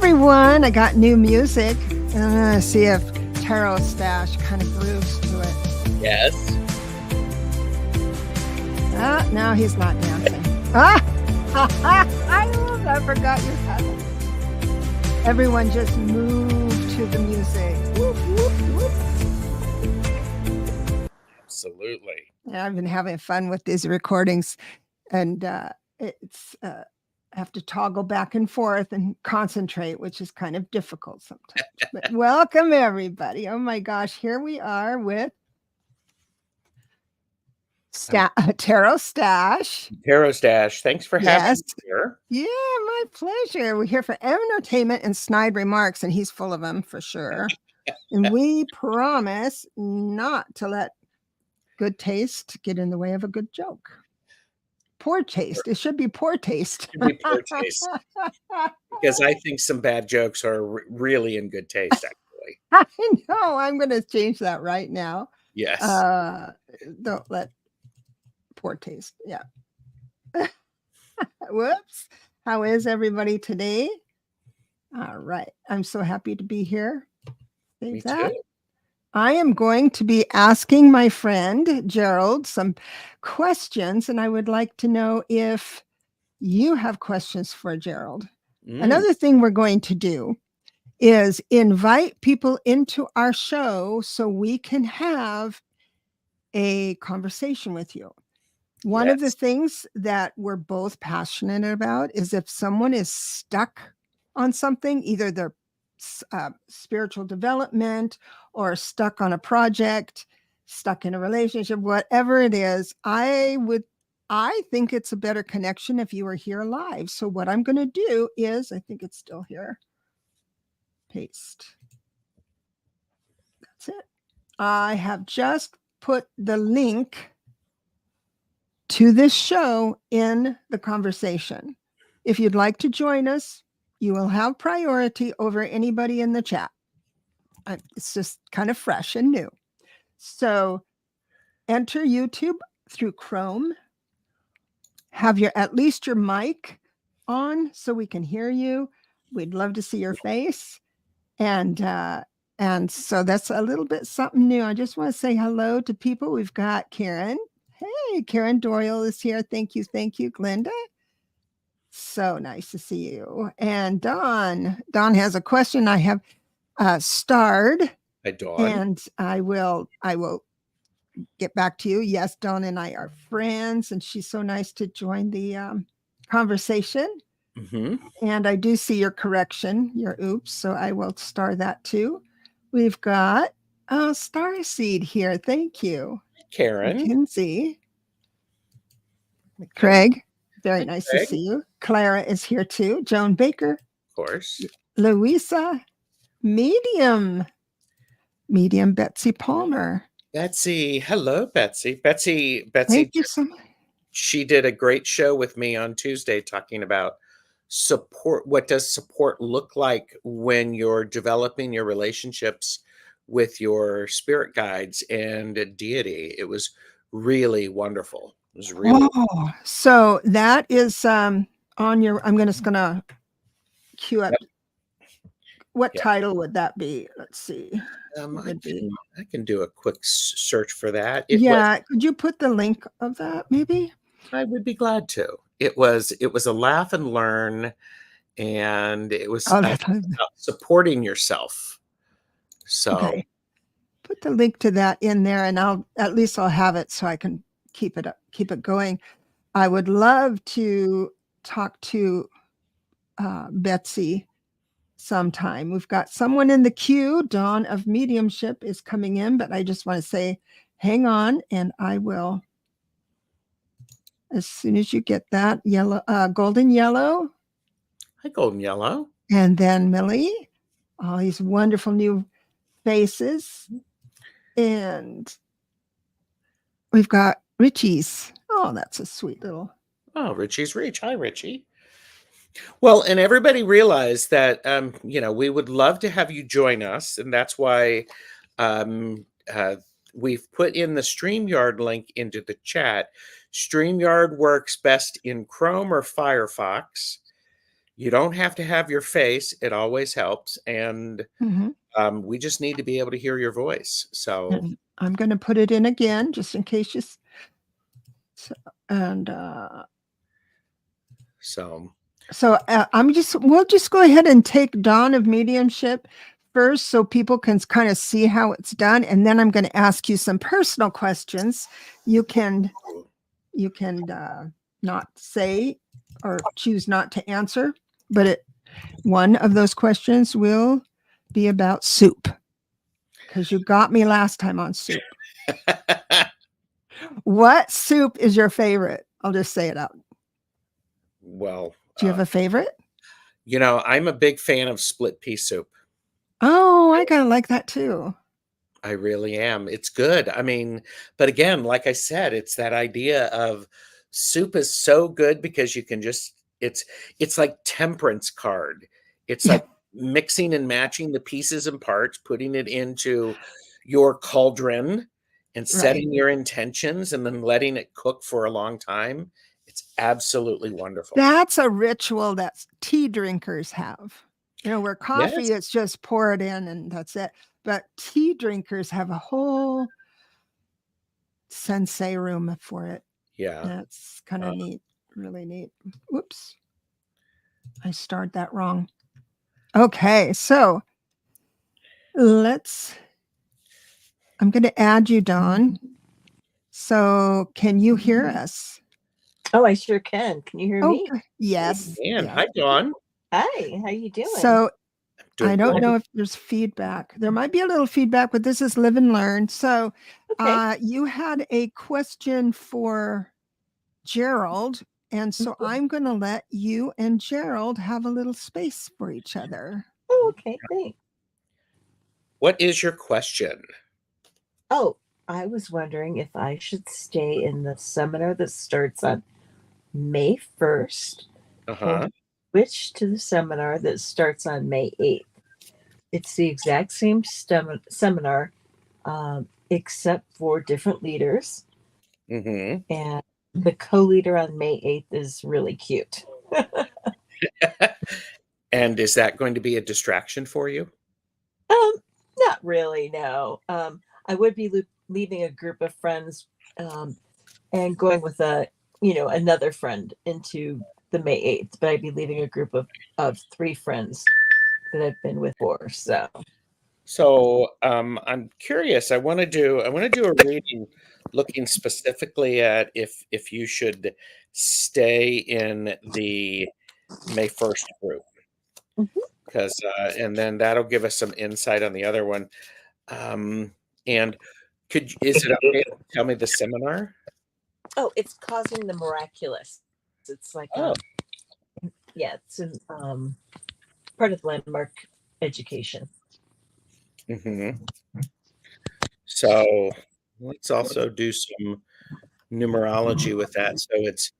everyone. I got new music. I'm going to see if TarotStache kind of grooves to it. Yes. No, he's not dancing. I forgot your cousin. Everyone just move to the music. Whoop, whoop, whoop. Absolutely. Yeah, I've been having fun with these recordings, and it's I have to toggle back and forth and concentrate, which is kind of difficult sometimes. But welcome, everybody. Oh my gosh, here we are with TarotStache. TarotStache, thanks for having me here. Yeah, my pleasure. We're here for entertainment and snide remarks, and he's full of them for sure. And we promise not to let good taste get in the way of a good joke. Poor taste. It should be poor taste. It should be poor taste. Because I think some bad jokes are really in good taste, actually. I know. I'm going to change that right now. Yes. Don't let poor taste. Yeah. Whoops. How is everybody today? All right. I'm so happy to be here. Me too. I am going to be asking my friend Gerald some questions, and I would like to know if you have questions for Gerald. Another thing we're going to do is invite people into our show so we can have a conversation with you. One of the things that we're both passionate about is if someone is stuck on something, either their spiritual development or stuck on a project, stuck in a relationship, whatever it is, I think it's a better connection if you were here live. So what I'm going to do is, I think it's still here. Paste. That's it. I have just put the link to this show in the conversation. If you'd like to join us, you will have priority over anybody in the chat. It's just kind of fresh and new. So enter YouTube through Chrome. Have at least your mic on so we can hear you. We'd love to see your face. And so that's a little bit something new. I just want to say hello to people. We've got Karen. Hey, Karen Doyle is here. Thank you. Thank you, Glenda. So nice to see you. And Dawn has a question. I have starred. Hi, Dawn. And I will get back to you. Yes, Dawn and I are friends, and she's so nice to join the conversation. And I do see your correction, your oops, so I will star that too. We've got Starseed here. Thank you. Karen. Mackenzie. Craig. Very nice to see you. Clara is here too. Joan Baker. Of course. Louisa. Medium Betsy Palmer. Betsy. Hello, Betsy. Betsy. Thank you so much. She did a great show with me on Tuesday talking about support. What does support look like when you're developing your relationships with your spirit guides and deity? It was really wonderful. It was really so that is on your. I'm just gonna queue up. What title would that be? Let's see. I can do a quick search for that. Could you put the link of that maybe? I would be glad to. It was a laugh and learn, and it was about supporting yourself. So put the link to that in there, and I'll have it so I can keep it going. I would love to talk to Betsy sometime. We've got someone in the queue. Dawn of Mediumship is coming in, but I just want to say, hang on, and I will, as soon as you get that yellow, golden yellow. Hi, golden yellow. And then Millie, all these wonderful new faces. And we've got Richie's. Oh, that's a sweet little. Oh, Richie's Reach. Hi, Richie. Well, and everybody realized that, we would love to have you join us. And that's why we've put in the StreamYard link into the chat. StreamYard works best in Chrome or Firefox. You don't have to have your face. It always helps. And we just need to be able to hear your voice. So And I'm going to put it in again, just in case you. We'll just go ahead and take Dawn of Mediumship first, so people can kind of see how it's done, and then I'm going to ask you some personal questions. You can not say or choose not to answer, but one of those questions will be about soup, because you got me last time on soup. What soup is your favorite? I'll just say it out. Well, do you have a favorite? I'm a big fan of split pea soup. Oh, I kind of like that too. I really am. It's good. I mean, but again, like I said, it's that idea of soup is so good because you can just, it's like temperance card. It's like mixing and matching the pieces and parts, putting it into your cauldron and setting your intentions and then letting it cook for a long time. It's absolutely wonderful. That's a ritual that tea drinkers have. Where coffee, it's just pour it in and that's it. But tea drinkers have a whole sensei room for it. Yeah. That's kind of neat. Really neat. Whoops. I started that wrong. Okay, so I'm going to add you, Dawn. So can you hear us? Oh, I sure can. Can you hear me? Yes. And hi, Dawn. Hi, how you doing? So I don't know if there's feedback. There might be a little feedback, but this is Live and Learn. So you had a question for Gerald. And so I'm going to let you and Gerald have a little space for each other. Oh, okay, thanks. What is your question? Oh, I was wondering if I should stay in the seminar that starts on May 1st or switch to the seminar that starts on May 8th. It's the exact same seminar, except for different leaders. And the co-leader on May 8th is really cute. And is that going to be a distraction for you? Not really, no. I would be leaving a group of friends and going with another friend into the May 8th, but I'd be leaving a group of 3 friends that I've been with before. So I'm curious. I want to do a reading looking specifically at if you should stay in the May 1st group. Because and then that'll give us some insight on the other one. And is it okay to tell me the seminar? Oh, it's Causing the Miraculous. It's like it's in part of landmark education. So let's also do some numerology with that. So it's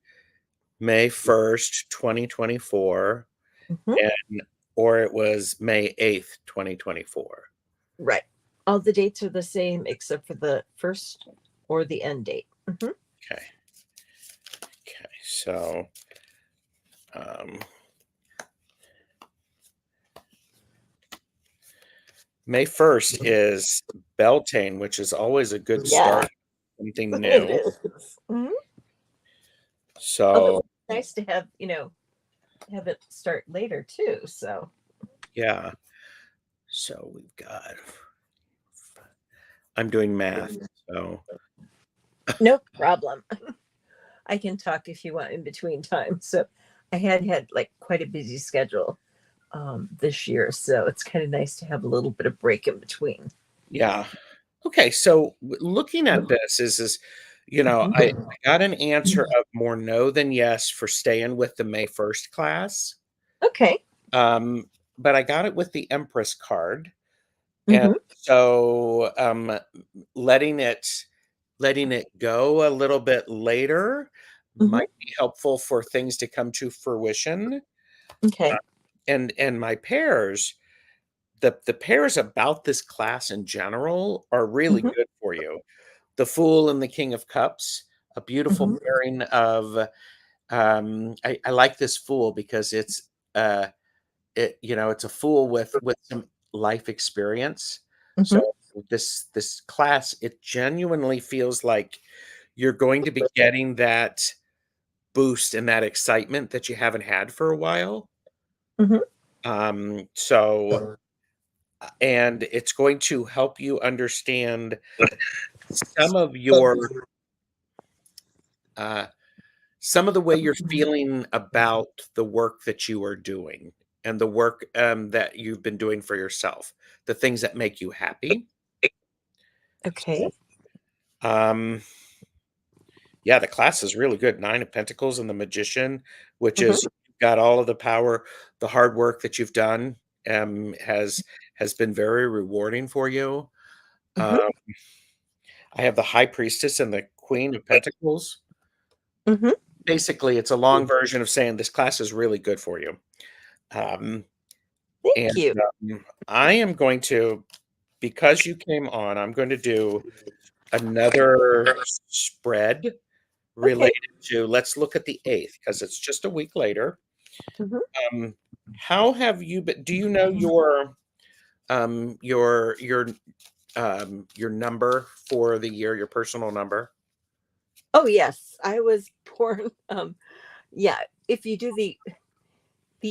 May 1st, 2024, or it was May 8th, 2024. Right. All the dates are the same except for the first or the end date. Okay. So May 1st is Beltane, which is always a good start. Something new. It is. So it's nice to have have it start later too. So yeah. So we've got. I'm doing math, so no problem. I can talk if you want in between times. So I had like quite a busy schedule this year, so it's kind of nice to have a little bit of break in between. Yeah. Okay. So looking at this is I got an answer of more no than yes for staying with the May 1st class. Okay. But I got it with the Empress card. And so letting it go a little bit later might be helpful for things to come to fruition. Okay. And my pairs, the pairs about this class in general are really good for you. The Fool and the King of Cups, a beautiful pairing of I like this Fool because it's it's a fool with some life experience. Mhm. So this class, it genuinely feels like you're going to be getting that boost and that excitement that you haven't had for a while. Mhm. So and it's going to help you understand some of your some of the way you're feeling about the work that you are doing and the work that you've been doing for yourself, the things that make you happy. Okay. Um, yeah, the class is really good. Nine of Pentacles and the Magician, which Mhm. is you've got all of the power, the hard work that you've done has been very rewarding for you. Mhm. Um, I have the High Priestess and the Queen of Pentacles. Mhm. Basically, it's a long version of saying this class is really good for you. Um, Thank and you. I am going to, because you came on, I'm going to do another spread Okay. related to, let's look at the 8th, because it's just a week later. Mhm. Um, how have you been? Do you know your number for the year, your personal number? Oh yes, I was born. Yeah, if you do the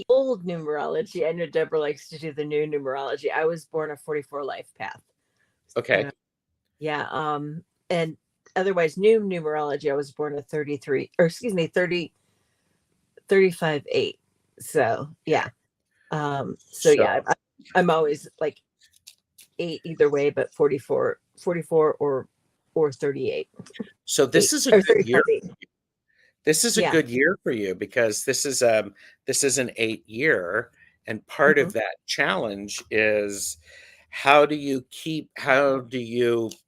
old numerology, I know Deborah likes to do the new numerology. I was born a 44 life path. Okay. Yeah. And otherwise, new numerology, I was born a 33, or excuse me, 35 8. So yeah. So So yeah, I'm always like 8 either way, but 44 or 38 so 8 this is a or good 35 year. 8. This is a Yeah. good year for you because this is an 8 year, and part Mhm. of that challenge is how do you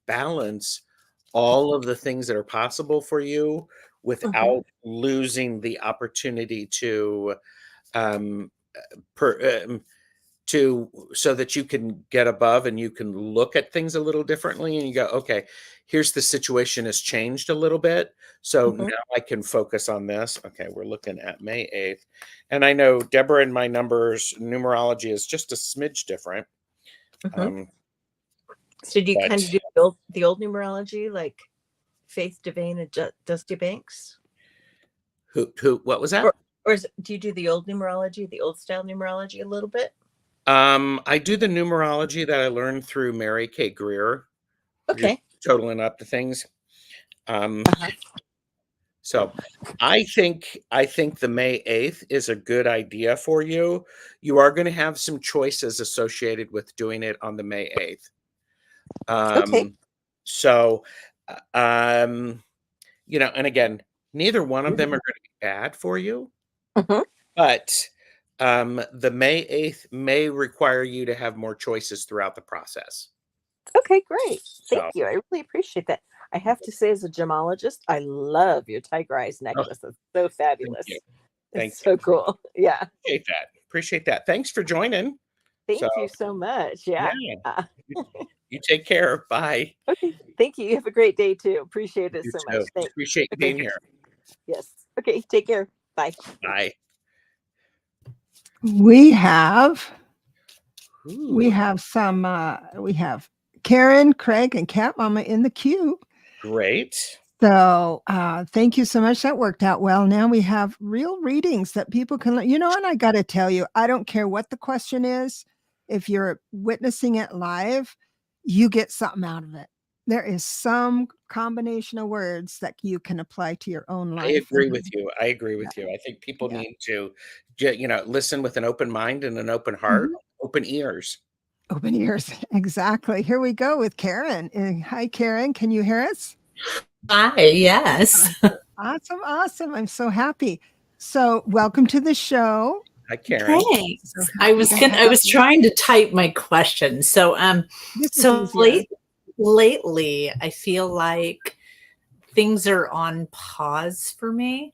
balance all of the things that are possible for you Mhm. without losing the opportunity um, per, to so that you can get above and you can look at things a little differently and you go, okay, here's the situation has changed a little bit, so Mhm. now I can focus on this. Okay, we're looking at May 8th, and I know Deborah and my numerology is just a smidge different. Mhm. um So do you but kind of do the old numerology like Faith Devane and Dusty Banks? who what was that? Or do you do the old numerology, the old style numerology a little bit? I do the numerology that I learned through Mary K. Greer, just Okay. totaling up the things. Uh-huh. So I think the May 8th is a good idea for you. You are going to have some choices associated with doing it on the May 8th. Okay. So um, and again, neither one of them are going to be bad for you, Mhm. but the May 8th may require you to have more choices throughout the process. Okay, great. Thank So you. I really appreciate that. I have to say, as a gemologist, I love your tiger eyes oh, necklace. It's so thank you. fabulous. Thank It's you. so cool. Yeah. Appreciate that. Appreciate that. Thanks for joining. So Thank you so much. yeah. Yeah. You you take care. Bye. Okay. Thank you. You have a great day too. Appreciate it You so much. too. Thanks. Appreciate you Okay. being here. Yes. Okay. Take care. Bye. Bye. We have Ooh, we have Karen, Craig, and Cat Mama in the queue. great. So thank you so much. That worked out well. Now we have real readings that people can, and I got to tell you, I don't care what the question is. If you're witnessing it live, you get something out of it. There is some combination of words that you can apply to your own I life. agree with you. I agree Yeah, with you. I think people yeah. need to, listen with an open mind and an open heart, Mhm. open ears. Open ears. Exactly. Here we go with Karen. Hi, Karen. Can you hear us? Hi, yes. Awesome. Awesome. I'm so happy. So, welcome to the show. Hi, Karen. So Thanks. happy to I have was you. trying to type my question. This is So easier. lately I feel like things are on pause for me.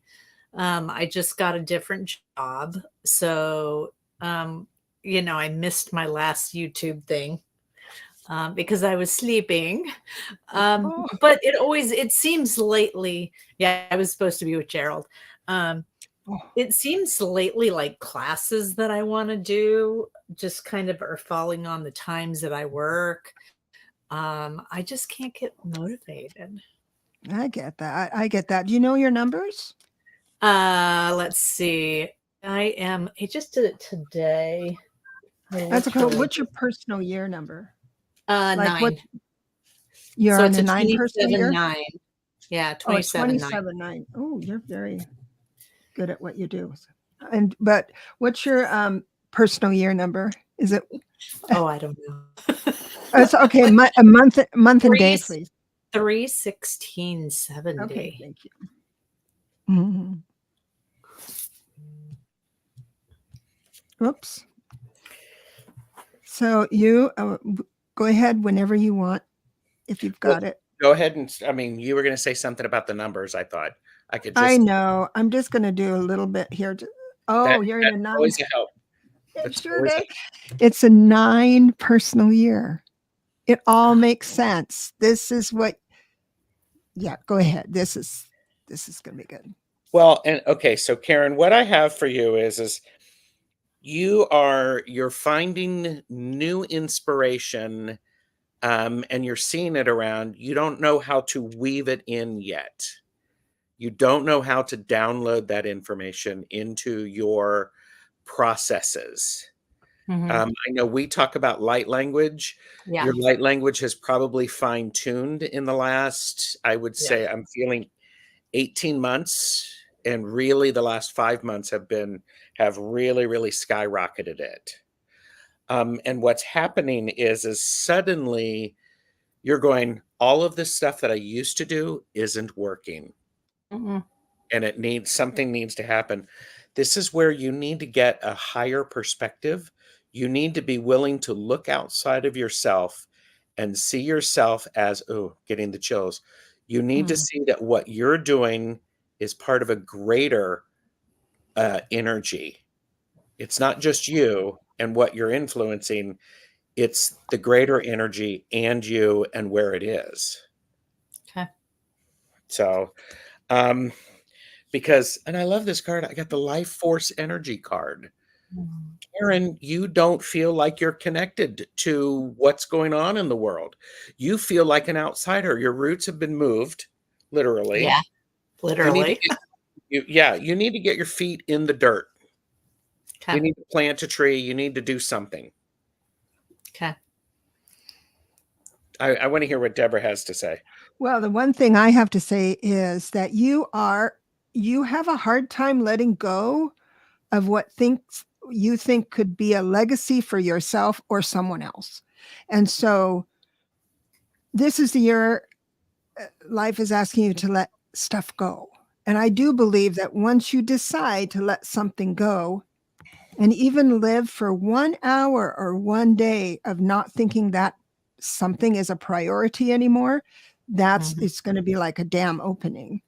I just got a different job. So I missed my last YouTube thing because I was sleeping. Oh, But it seems lately, yeah, I was supposed to be with Gerald. Um, it seems lately like classes that I want to do just kind of are falling on the times that I work. I just can't get motivated. I get that. I get that. Do you know your numbers? Let's see. I just did it today. That's okay. What's your personal year number? Like 9. You're So on it's a a 9 personal year? 27-9. Yeah, Oh, a 27-9. 27-9. Oh, you're very good at what you do. But what's your personal year number? Is it? Oh, I don't know. It's okay. A month and day, please. 3/16/70. Okay, thank you. Mm-hmm. Oops. So you go ahead whenever you want, if you've got it. Go ahead and, I mean, you were going to say something about the numbers. I thought I could just. I know. I'm just going to do a little bit here. You're in a 9. Always a help. It's a 9 personal year. It all makes sense. This is what. Yeah, go ahead. This is going to be good. Well, and okay, so Karen, what I have for you is you're finding new inspiration, and you're seeing it around. You don't know how to weave it in yet. You don't know how to download that information into your processes. I know we talk about light language. Yeah. Your light language has probably fine-tuned in the last, I would say, I'm feeling 18 months, and really the last 5 months have really, really skyrocketed it. And what's happening is suddenly you're going, all of this stuff that I used to do isn't working. And something needs to happen. This is where you need to get a higher perspective. You need to be willing to look outside of yourself and see yourself as, getting the chills. You need to see that what you're doing is part of a greater energy. It's not just you and what you're influencing. It's the greater energy and you and where it is. Okay. So, and I love this card. I got the Life Force Energy card. Karen, you don't feel like you're connected to what's going on in the world. You feel like an outsider. Your roots have been moved, literally. Yeah, literally. You need to get your feet in the dirt. Okay. You need to plant a tree. You need to do something. Okay. I want to hear what Debra has to say. Well, the one thing I have to say is that you have a hard time letting go of what you think could be a legacy for yourself or someone else. And so this is the year life is asking you to let stuff go. And I do believe that once you decide to let something go and even live for 1 hour or 1 day of not thinking that something is a priority anymore, it's going to be like a dam opening.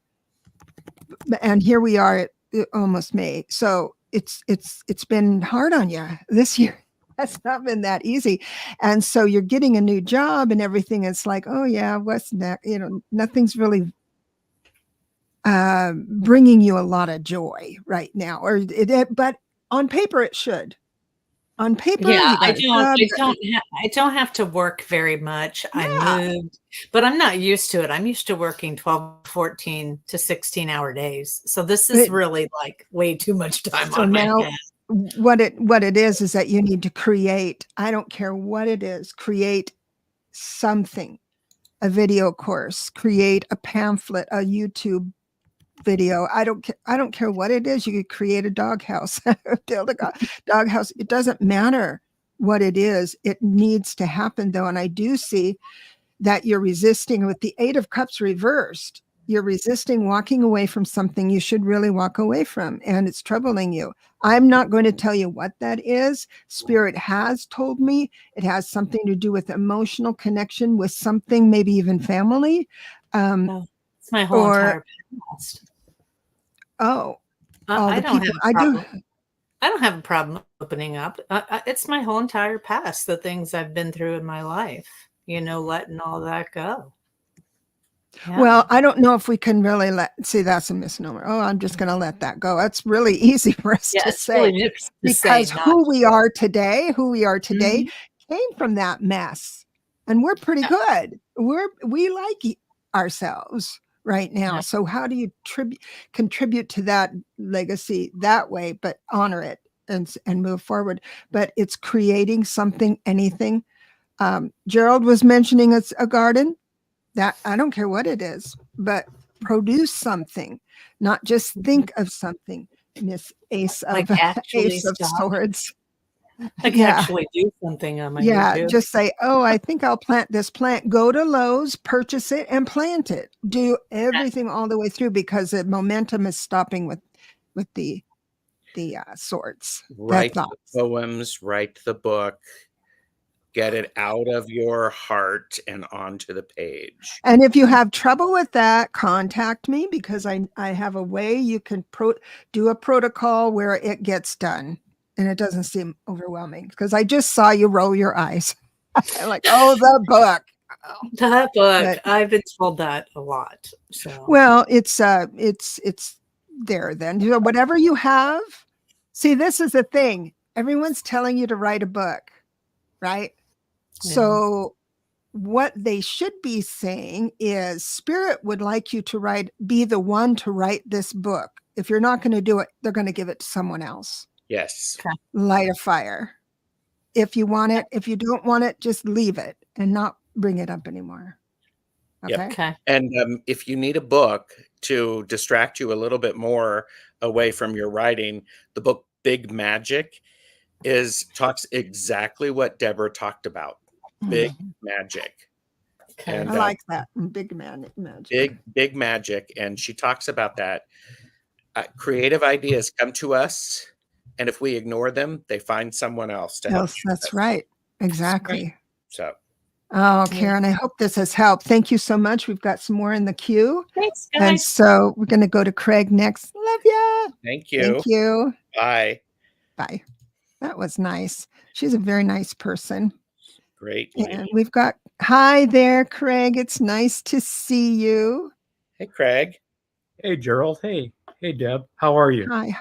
And here we are at almost May. So it's been hard on you this year. That's not been that easy. And so you're getting a new job and everything. It's like, oh yeah, what's next? Nothing's really bringing you a lot of joy right now, but on paper it should. On paper, yeah, I don't have to work very much. Yeah. I moved, but I'm not used to it. I'm used to working 12, 14 to 16-hour days. So this is really like way too much time on my head. What it is that you need to create. I don't care what it is. Create something, a video course, create a pamphlet, a YouTube video. I don't care what it is. You could create a doghouse, build a doghouse. It doesn't matter what it is. It needs to happen though. And I do see that you're resisting with the 8 of Cups reversed. You're resisting walking away from something you should really walk away from, and it's troubling you. I'm not going to tell you what that is. Spirit has told me it has something to do with emotional connection with something, maybe even family. It's my whole entire past. Oh, I don't have a problem opening up. It's my whole entire past, the things I've been through in my life, letting all that go. Yeah. Well, I don't know if we can really see that's a misnomer. Oh, I'm just going to let that go. That's really easy for us Yeah, to it's say really just to say, because not who we are today Mhm. came from that mess. And we're pretty Yeah. good. We like ourselves right now. Yeah. So how do you contribute to that legacy that way, but honor it and move forward? But it's creating something, anything. Gerald was mentioning it's a garden. That I don't care what it is, but produce something, not just think of something. Miss Ace Like of actually Ace of stop. Swords. Like Yeah, actually do something on my yeah. YouTube. Just say, "Oh, I think I'll plant this plant." Go to Lowe's, purchase it, and plant it. Do everything all the way through because the momentum is stopping with the swords. The Write the thoughts. poems, write the book, get it out of your heart and onto the page. And if you have trouble with that, contact me because I have a way you can do a protocol where it gets done and it doesn't seem overwhelming because I just saw you roll your eyes. I'm like, oh, the book. That book, But, I've been told that a lot. So well, it's there then. You know, whatever you have. See, this is the thing. Everyone's telling you to write a book, right? Yeah. So what they should be saying is spirit would like you to be the one to write this book. If you're not going to do it, they're going to give it to someone else. Yes. Okay. Light a fire. If you want it, if you don't want it, just leave it and not bring it up anymore. Okay. Yep. Okay. And if you need a book to distract you a little bit more away from your writing, the book Big Magic talks exactly what Debra talked about. Big magic. Okay. And I like that. Big magic. big magic. And she talks about that. Creative ideas come to us, and if we ignore them, they find someone else to help. Yes, that's right. Exactly. So, Oh, Karen, I hope this has helped. Thank you so much. We've got some more in the queue. Thanks, And guys. so we're going to go to Craig next. Love ya. thank you. Thank you. Bye. Bye. That was nice. She's a very nice person. Great lady. And we've got, hi there, Craig. It's nice to see you. Hey, Craig. Hey, Gerald. Hey, Deb. How are you? Hi.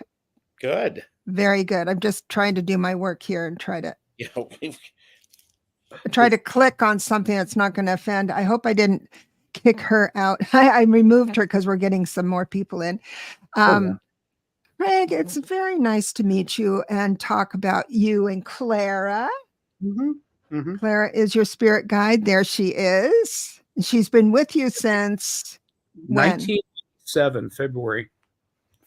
Good. Very good. I'm just trying to do my work here and try to Yeah, click on something that's not going to offend. I hope I didn't kick her out. I removed her because we're getting some more people in. Craig, it's very nice to meet you and talk about you and Clara. Clara is your spirit guide. There she is. She's been with you since when? 1987, February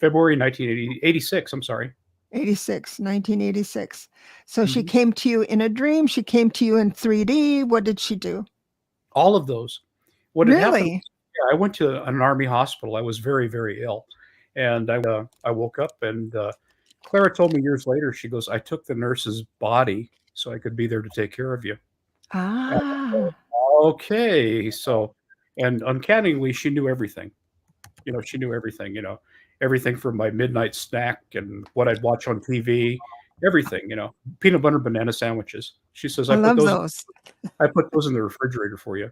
1986. I'm sorry. 1986. So she came to you in a dream. She came to you in 3D. What did she do? All of those. What had happened? Really? Yeah, I went to an army hospital. I was very, very ill, and I woke up, and Clara told me years later. She goes, "I took the nurse's body so I could be there to take care of you." Ah. Okay, so, and uncannily, she knew everything. She knew everything. Everything from my midnight snack and what I'd watch on TV, everything. Peanut butter banana sandwiches. She says, I love those. I put those in the refrigerator for you.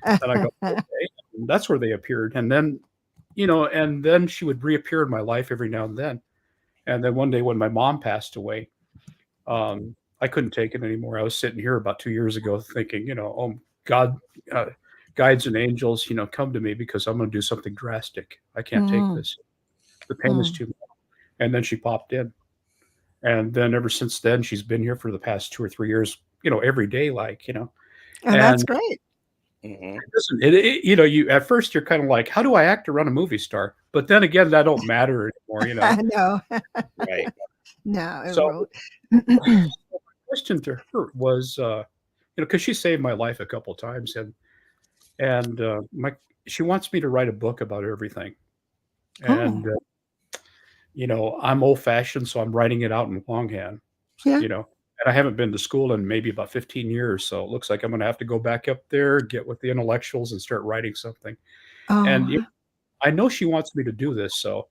And I go, okay. And that's where they appeared. And then, and then she would reappear in my life every now and then. And then one day when my mom passed away, I couldn't take it anymore. I was sitting here about 2 years ago thinking, oh, God, guides and angels, come to me because I'm going to do something drastic. I can't take this. The pain is too much. And then she popped in. And then ever since then, she's been here for the past 2 or 3 years, every day, And that's great. Listen, you at first you're kind of like, how do I act around a movie star? But then again, that don't matter anymore, I know. Right. No. So my question to her was, because she saved my life a couple of times, and she wants me to write a book about everything, and I'm old fashioned, so I'm writing it out in longhand, and I haven't been to school in maybe about 15 years. So it looks like I'm going to have to go back up there, get with the intellectuals and start writing something. And I know she wants me to do this. So,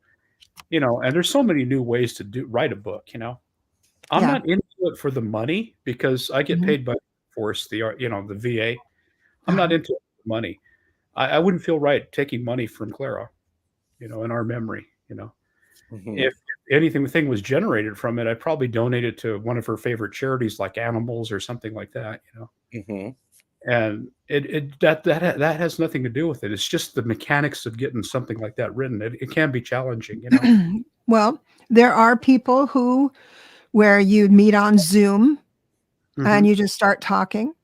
and there's so many new ways to write a book, I'm not into it for the money because I get paid by the force, the VA. I'm not into the money. I wouldn't feel right taking money from Clara, in our memory. If anything was generated from it, I'd probably donate it to one of her favorite charities, like animals or something like that. And that has nothing to do with it. It's just the mechanics of getting something like that written. It can be challenging. Well, there are people where you meet on Zoom and you just start talking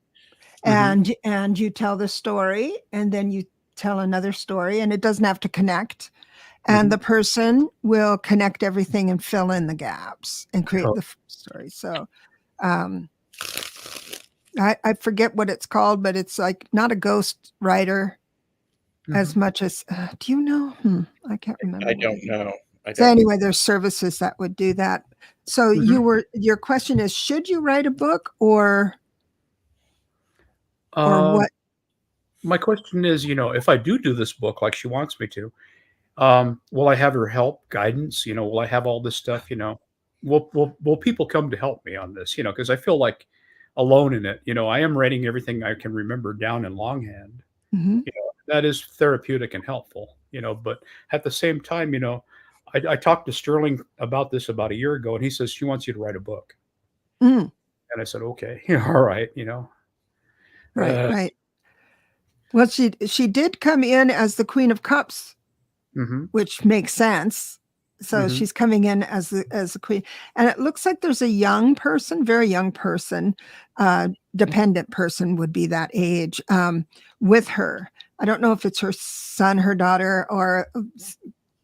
and you tell the story and then you tell another story, and it doesn't have to connect. And the person will connect everything and fill in the gaps and create the story. So I forget what it's called, but it's like not a ghost writer as much as, do you know? I can't remember. I don't know. So anyway, there's services that would do that. So your question is, should you write a book or what? My question is, if I do this book like she wants me to, will I have her help, guidance? Will I have all this stuff? Will people come to help me on this? Because I feel like alone in it. I am writing everything I can remember down in longhand. That is therapeutic and helpful. But at the same time, I talked to Sterling about this about a year ago, and he says she wants you to write a book. And I said, okay, all right, Right. Well, she did come in as the Queen of Cups, which makes sense. So she's coming in as the queen, and it looks like there's a young person, very young person, dependent person would be that age, with her. I don't know if it's her son, her daughter, or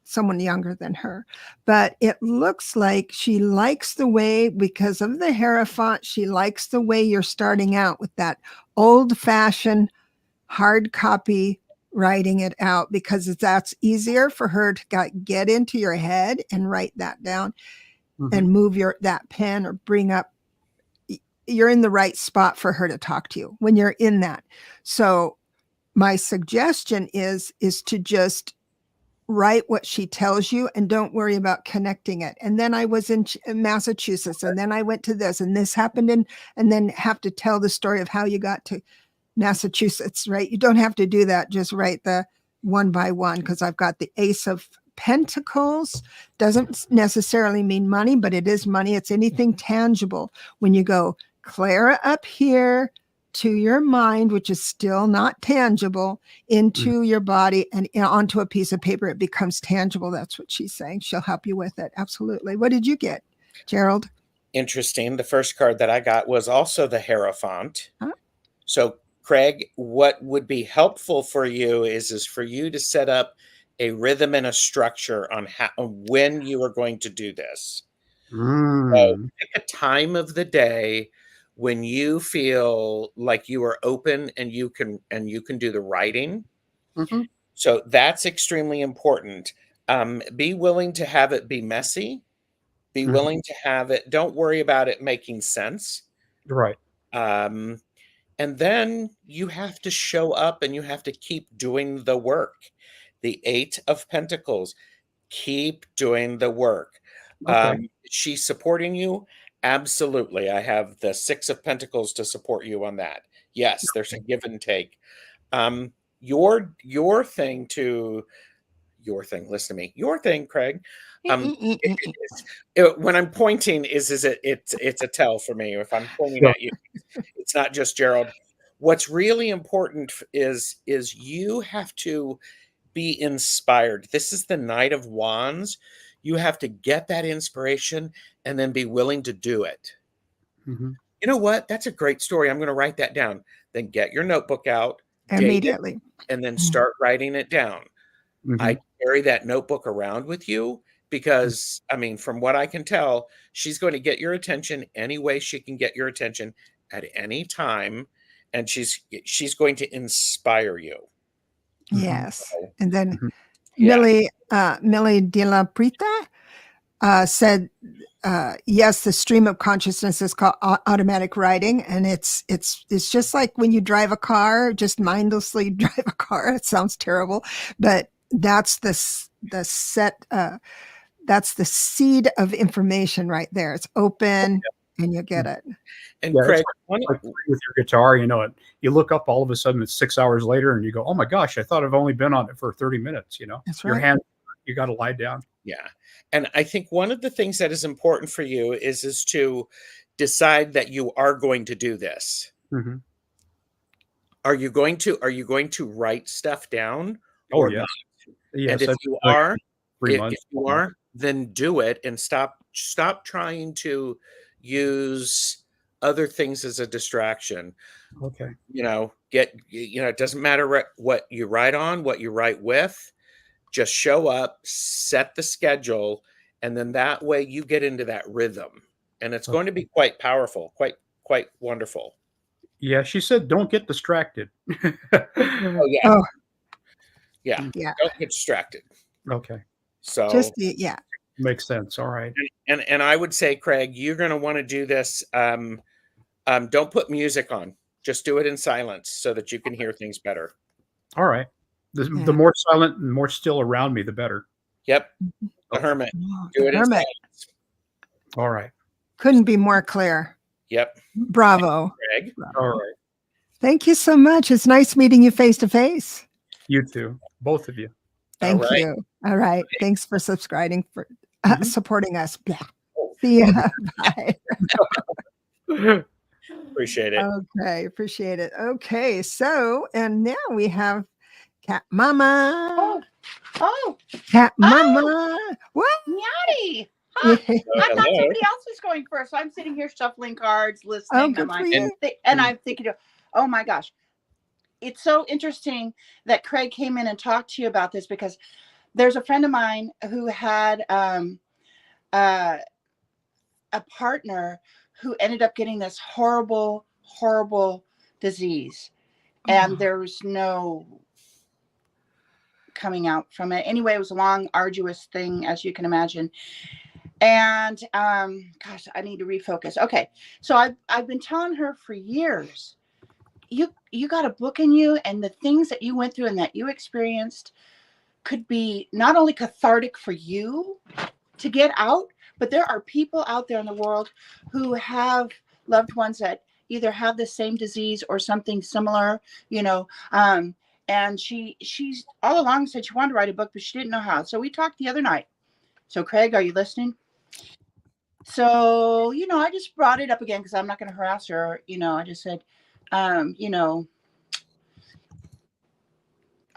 someone younger than her, but it looks like she likes the way, because of the Hierophant, she likes the way you're starting out with that old-fashioned hard copy writing it out, because that's easier for her to get into your head and write that down and move that pen or bring up. You're in the right spot for her to talk to you when you're in that. So my suggestion is to just write what she tells you and don't worry about connecting it. And then I was in Massachusetts, and then I went to this, and this happened, and then have to tell the story of how you got to Massachusetts, right? You don't have to do that. Just write the one by one, because I've got the Ace of Pentacles. Doesn't necessarily mean money, but it is money. It's anything tangible. When you go Clara up here to your mind, which is still not tangible, into your body and onto a piece of paper, it becomes tangible. That's what she's saying. She'll help you with it. Absolutely. What did you get, Gerald? Interesting. The first card that I got was also the Hierophant. So Craig, what would be helpful for you is for you to set up a rhythm and a structure on when you are going to do this. So pick a time of the day when you feel like you are open and you can do the writing. So that's extremely important. Be willing to have it be messy. Be willing to have it. Don't worry about it making sense. Right. And then you have to show up and you have to keep doing the work. The 8 of Pentacles, keep doing the work. Okay. She's supporting you. Absolutely. I have the 6 of Pentacles to support you on that. Yes, there's a give and take. Your thing, listen to me. Your thing, Craig. When I'm pointing, it's a tell for me. If I'm pointing at you, it's not just Gerald. What's really important is you have to be inspired. This is the Knight of Wands. You have to get that inspiration and then be willing to do it. You know what? That's a great story. I'm going to write that down. Then get your notebook out immediately and then start writing it down. I carry that notebook around with you because, I mean, from what I can tell, she's going to get your attention any way she can get your attention at any time, and she's going to inspire you. Yes. And then Millie de la Prita said, yes, the stream of consciousness is called automatic writing, and it's just like when you drive a car, just mindlessly drive a car. It sounds terrible, but that's the seed of information right there. It's open. and you get it. And Yeah, Craig, like with your guitar, you know, you look up all of a sudden it's 6 hours later and you go, oh my gosh, I thought I've only been on it for 30 minutes, you know. That's Your right. hand, you got to lie down. yeah. And I think one of the things that is important for you is to decide that you are going to do this. Mm-hmm. Are you going to write stuff down? Oh, or yeah. not? Yes, And if that's you like are, 3 if months. you are, then do it and stop trying to use other things as a distraction. Okay. You know, it doesn't matter what you write on, what you write with, just show up, set the schedule, and then that way you get into that rhythm. And it's going to be quite powerful, quite wonderful. Yeah, she said, don't get distracted. Oh, yeah. Oh, Yeah. yeah. Don't get distracted. Okay. So Just yeah. Makes sense. All right. and I would say, Craig, you're going to want to do this. Don't put music on. Just do it in silence so that you can hear things better. All right. The Yeah. more silent and more still around me, the better. Yep. The hermit. Oh, Do the it in hermit. silence. All right. Couldn't be more clear. Yep. Bravo. Craig. All right. Thank you so much. It's nice meeting you face to face. You too. Both of you. Thank All right. you. All right. Thanks for subscribing, for Mhm. supporting us. Blah. See ya. Bye. Appreciate it. Okay. Appreciate it. Okay. So, and now we have Cat Mama. Oh, Cat Mama. What? Nyati. Yeah. Huh. I thought Hello. somebody else was going first. So I'm sitting here shuffling cards, Oh, listening. good for you. And I'm thinking, oh my gosh. It's so interesting that Craig came in and talked to you about this, because there's a friend of mine who had a partner who ended up getting this horrible, horrible disease. And there was no coming out from it. Anyway, it was a long, arduous thing, as you can imagine. And gosh, I need to refocus. Okay, so I've been telling her for years, you got a book in you, and the things that you went through and that you experienced could be not only cathartic for you to get out, but there are people out there in the world who have loved ones that either have the same disease or something similar, you know. And she's all along said she wanted to write a book, but she didn't know how. So we talked the other night. So Craig, are you listening? So, I just brought it up again because I'm not going to harass her. I just said, I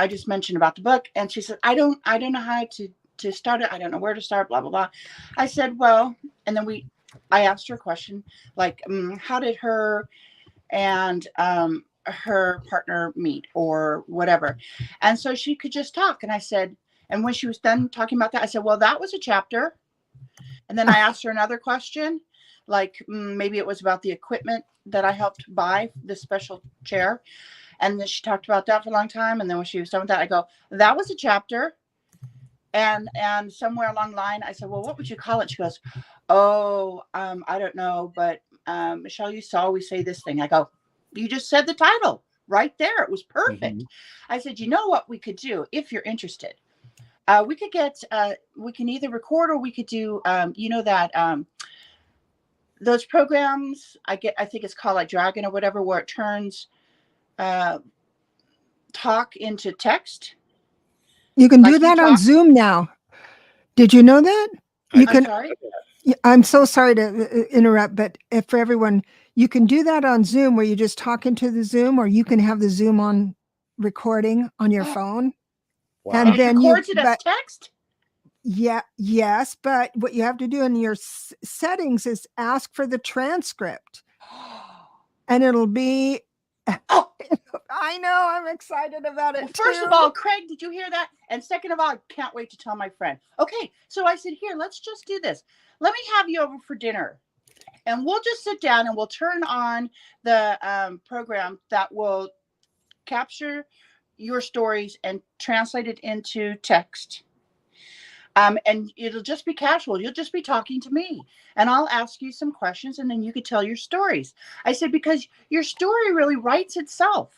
just mentioned about the book, and she said, I don't know how to start it. I don't know where to start, blah, blah, blah. I said, well, and then I asked her a question, like, how did her and her partner meet or whatever? And so she could just talk. And I said, and when she was done talking about that, I said, well, that was a chapter. And then I asked her another question, like maybe it was about the equipment that I helped buy, this special chair. And then she talked about that for a long time. And then when she was done with that, I go, that was a chapter. And somewhere along the line, I said, well, what would you call it? She goes, oh, I don't know. But Michelle used to always say this thing. I go, you just said the title right there. It was perfect. Mm-hmm. I said, you know what we could do if you're interested? We could we can either record or we could do, those programs I think it's called like Dragon or whatever, where it turns talk into text. You can do that on Zoom now. Did you know that? I'm sorry? I'm so sorry to interrupt, but for everyone, you can do that on Zoom where you just talk into the Zoom, or you can have the Zoom on recording on your phone. Wow. And then records it as text? Yeah, yes, but what you have to do in your settings is ask for the transcript. And it'll be I know, I'm excited about it. Well, first of all, Craig, did you hear that? And second of all, I can't wait to tell my friend. Okay, so I said, here, let's just do this. Let me have you over for dinner. And we'll just sit down and we'll turn on the program that will capture your stories and translate it into text. And it'll just be casual. You'll just be talking to me, and I'll ask you some questions, and then you could tell your stories. I said, because your story really writes itself.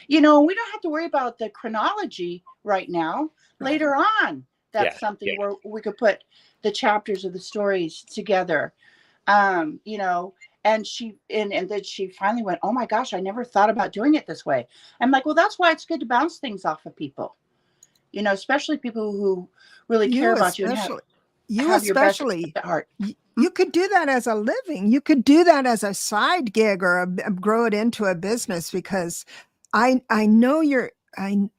We don't have to worry about the chronology right now. Later on, that's something where we could put the chapters of the stories together. You know, and then she finally went, oh my gosh, I never thought about doing it this way. I'm like, well, that's why it's good to bounce things off of people, you know, especially people who really care about you and have your best at heart. You could do that as a living. You could do that as a side gig or grow it into a business, because I know I'm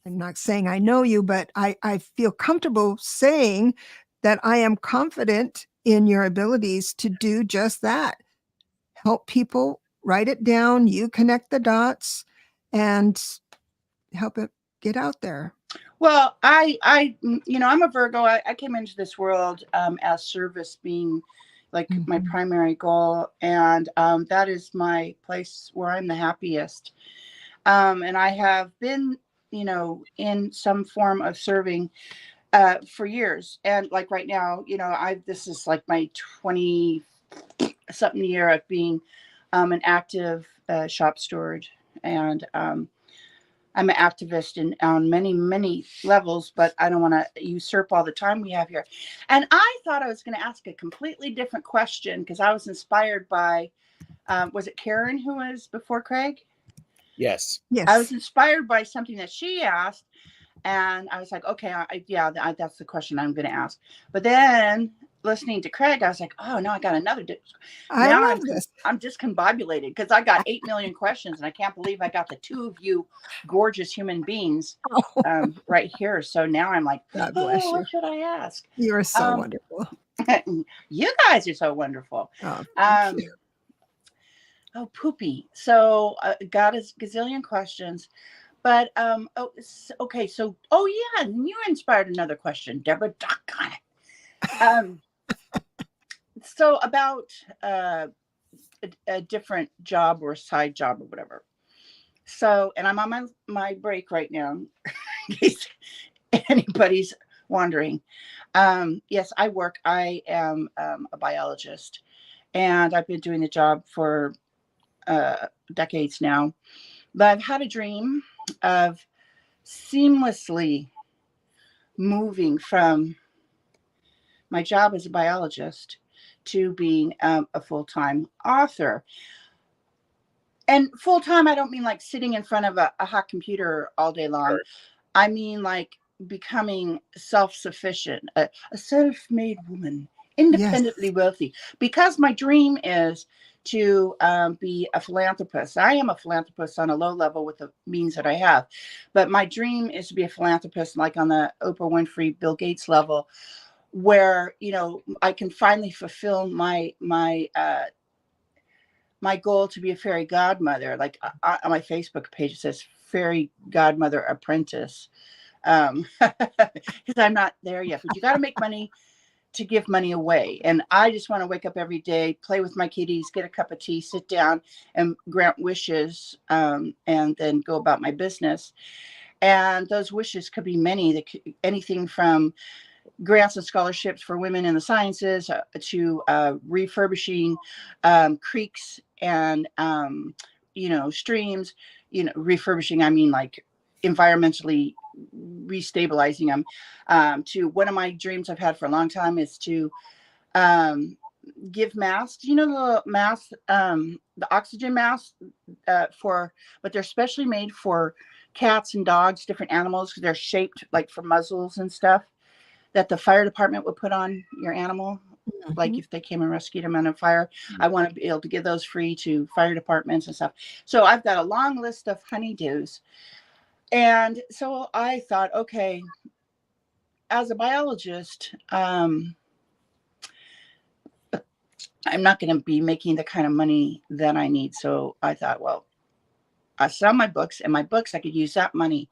not saying I know you, but I feel comfortable saying that I am confident in your abilities to do just that. Help people write it down, you connect the dots, and help it get out there. Well, you know, I'm a Virgo. I came into this world as service being like my primary goal. And that is my place where I'm the happiest. And I have been, you know, in some form of serving for years. And like right now, you know, this is like my 20-something year of being an active shop steward. And I'm an activist on many, many levels, but I don't want to usurp all the time we have here. And I thought I was going to ask a completely different question because I was inspired by, was it Karen who was before Craig? Yes. Yes. I was inspired by something that she asked. And I was like, okay, that's the question I'm going to ask. But then listening to Craig, I was like, oh no, I got another. I'm discombobulated because I got 8 million questions, and I can't believe I got the two of you gorgeous human beings right here. So now I'm like, God bless you. what should I ask? You are so wonderful. You guys are so wonderful. Oh, thank you. Oh, poopy. So got a gazillion questions. But okay, so yeah, and you inspired another question, Deborah. Doggone it. So about a different job or side job or whatever. So, and I'm on my break right now, in case anybody's wondering. Yes, I work. I am a biologist, and I've been doing the job for decades now. But I've had a dream of seamlessly moving from my job as a biologist to being a full-time author. And full-time, I don't mean like sitting in front of a hot computer all day long. Sure. I mean like becoming self-sufficient, a self-made woman, independently wealthy. Because my dream is to be a philanthropist. I am a philanthropist on a low level with the means that I have. But my dream is to be a philanthropist like on the Oprah Winfrey, Bill Gates level, where, you know, I can finally fulfill my goal to be a fairy godmother. Like on my Facebook page, it says fairy godmother apprentice. Because I'm not there yet, but you got to make money to give money away. And I just want to wake up every day, play with my kitties, get a cup of tea, sit down and grant wishes, and then go about my business. And those wishes could be many, anything from grants and scholarships for women in the sciences to refurbishing creeks and, you know, streams, you know, refurbishing, I mean like environmentally restabilizing them. To one of my dreams I've had for a long time is to give masks, you know, the masks, the oxygen masks but they're specially made for cats and dogs, different animals, because they're shaped like for muzzles and stuff that the fire department would put on your animal. Like if they came and rescued them on a fire, I want to be able to give those free to fire departments and stuff. So I've got a long list of honeydews. And so I thought, okay, as a biologist, I'm not going to be making the kind of money that I need. So I thought, well, I sell my books, and my books, I could use that money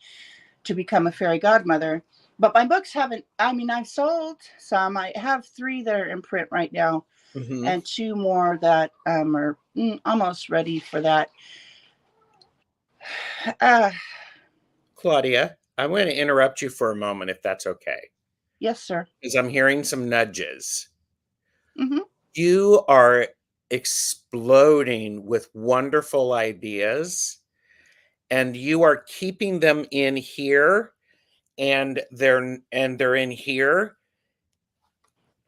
to become a fairy godmother. But my books haven't, I mean, I've sold some. I have 3 that are in print right now, and 2 more that are almost ready for that. Claudia, I'm going to interrupt you for a moment, if that's okay. Yes, sir. Because I'm hearing some nudges. Mm-hmm. You are exploding with wonderful ideas, and you are keeping them in here, and they're in here.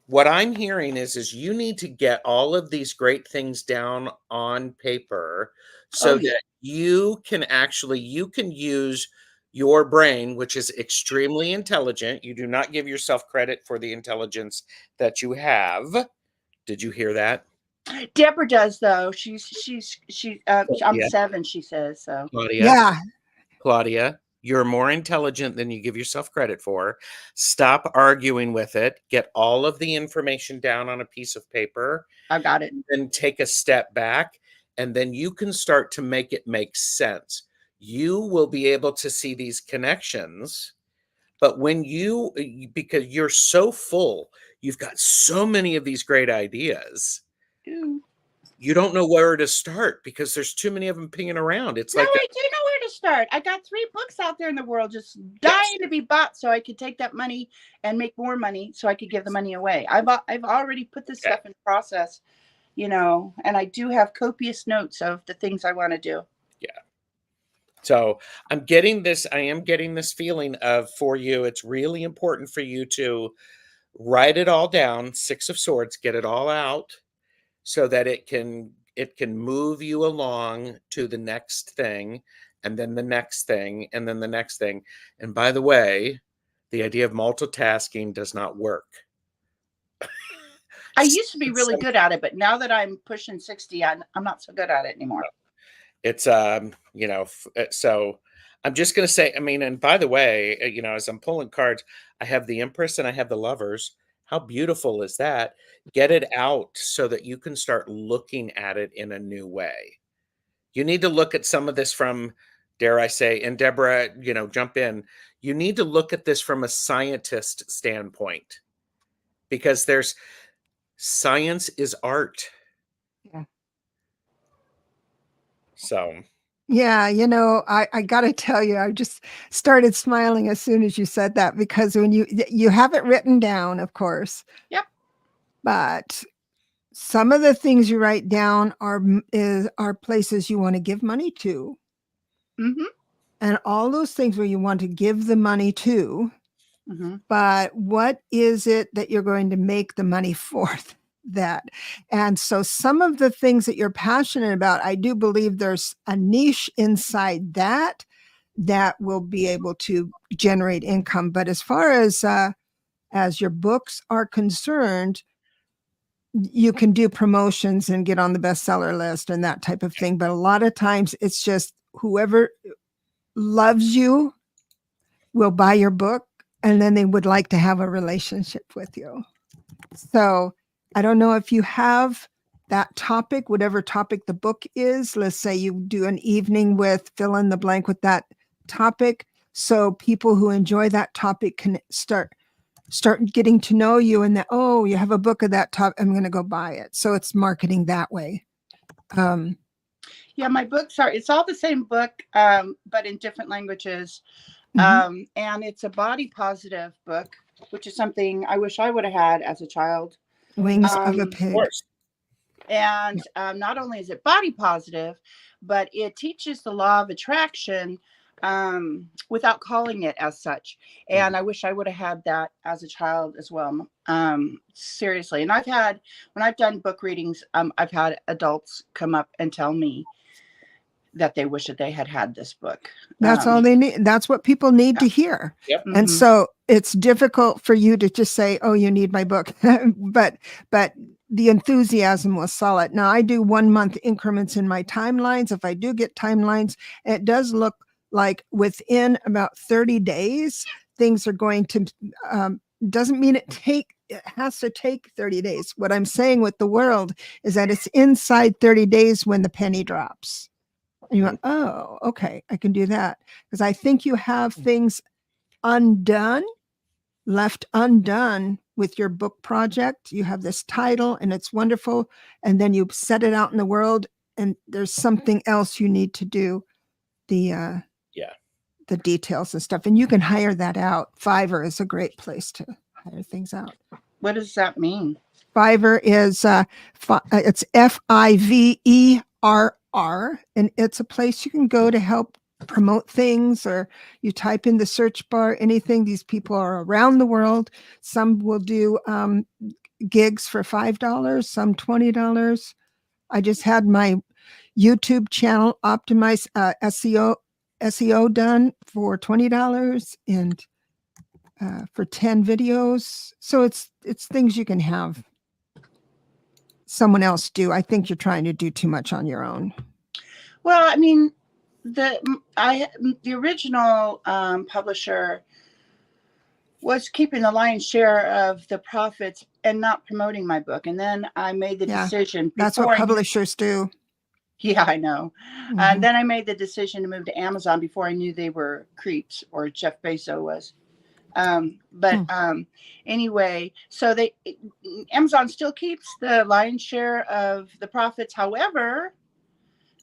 what I'm hearing is you need to get all of these great things down on paper so Oh, yeah. that you can use your brain, which is extremely intelligent. You do not give yourself credit for the intelligence that you have. Did you hear that? Deborah does though. I'm Claudia, 7, she says. So Yeah. Claudia, you're more intelligent than you give yourself credit for. Stop arguing with it. Get all of the information down on a piece of paper. I've got it. Then take a step back, and then you can start to make it make sense. You will be able to see these connections. But because you're so full, you've got so many of these great ideas. Ooh. You don't know where to start because there's too many of them pinging around. It's No, like, I do know where to start. I got 3 books out there in the world just dying to be bought so I could take that money and make more money so I could give the money away. I've already put this stuff in process, and I do have copious notes of the things I want to do. yeah. So I am getting this feeling of, for you, it's really important for you to write it all down, 6 of Swords, get it all out so that it can move you along to the next thing, and then the next thing, and then the next thing. And by the way, the idea of multitasking does not work. I used to be really good at it, but now that I'm pushing 60, I'm not so good at it anymore. It's so I'm just going to say, and by the way, as I'm pulling cards, I have the Empress and I have the Lovers. How beautiful is that? Get it out so that you can start looking at it in a new way. You need to look at some of this from, dare I say, and Deborah, jump in. You need to look at this from a scientist standpoint, because science is art. Yeah. So. Yeah, I got to tell you, I just started smiling as soon as you said that, because when you have it written down, of course. Yep. But some of the things you write down are places you want to give money to. Mm-hmm. And all those things where you want to give the money to. Mm-hmm. But what is it that you're going to make the money for that? And so some of the things that you're passionate about, I do believe there's a niche inside that will be able to generate income. But as far as your books are concerned, you can do promotions and get on the bestseller list and that type of thing. But a lot of times it's just whoever loves you will buy your book, and then they would like to have a relationship with you. So I don't know if you have that topic, whatever topic the book is. Let's say you do an evening with fill in the blank with that topic. So people who enjoy that topic can start getting to know you, and that, oh, you have a book of that topic, I'm going to go buy it. So it's marketing that way. Yeah, my books it's all the same book, but in different languages. Mm-hmm. And it's a body positive book, which is something I wish I would have had as a child. Wings of a Pig. Of course. And not only is it body positive, but it teaches the law of attraction without calling it as such. And I wish I would have had that as a child as well. Seriously. And when I've done book readings, I've had adults come up and tell me that they wish that they had this book. That's all they need. That's what people need to hear. Yep. And Mm-hmm. so it's difficult for you to just say, oh, you need my book. but the enthusiasm was solid. Now I do 1 month increments in my timelines. If I do get timelines, it does look like within about 30 days, things are going to, doesn't mean it has to take 30 days. What I'm saying with the world is that it's inside 30 days when the penny drops. And you go, oh, okay, I can do that. Because I think you have things left undone with your book project. You have this title and it's wonderful. And then you set it out in the world and there's something else you need to do. The details and stuff. And you can hire that out. Fiverr is a great place to hire things out. What does that mean? Fiverr is, it's Fiverr. And it's a place you can go to help promote things, or you type in the search bar, anything. These people are around the world. Some will do gigs for $5, some $20. I just had my YouTube channel optimized SEO done for $20 and for 10 videos. So it's things you can have someone else do. I think you're trying to do too much on your own. Well, I mean, the original publisher was keeping the lion's share of the profits and not promoting my book. And then I made the decision. That's what publishers do. Yeah, I know. Mhm. And then I made the decision to move to Amazon before I knew they were creeps, or Jeff Bezos was. Anyway, so Amazon still keeps the lion's share of the profits. However,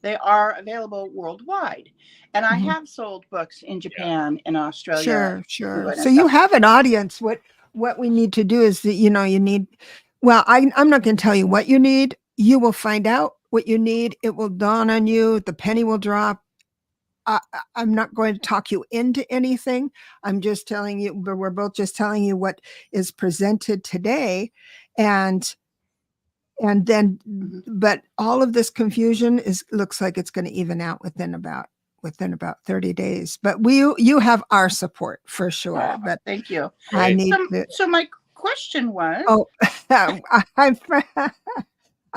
they are available worldwide. And I have sold books in Japan and Australia. Sure. So you have an audience. What we need to do is that, you need, well, I'm not going to tell you what you need. You will find out what you need. It will dawn on you. The penny will drop. I'm not going to talk you into anything. I'm just telling you, we're both just telling you what is presented today. And then, but all of this confusion looks like it's going to even out within about 30 days. But you have our support for sure. Oh, but thank you. I need so my question was,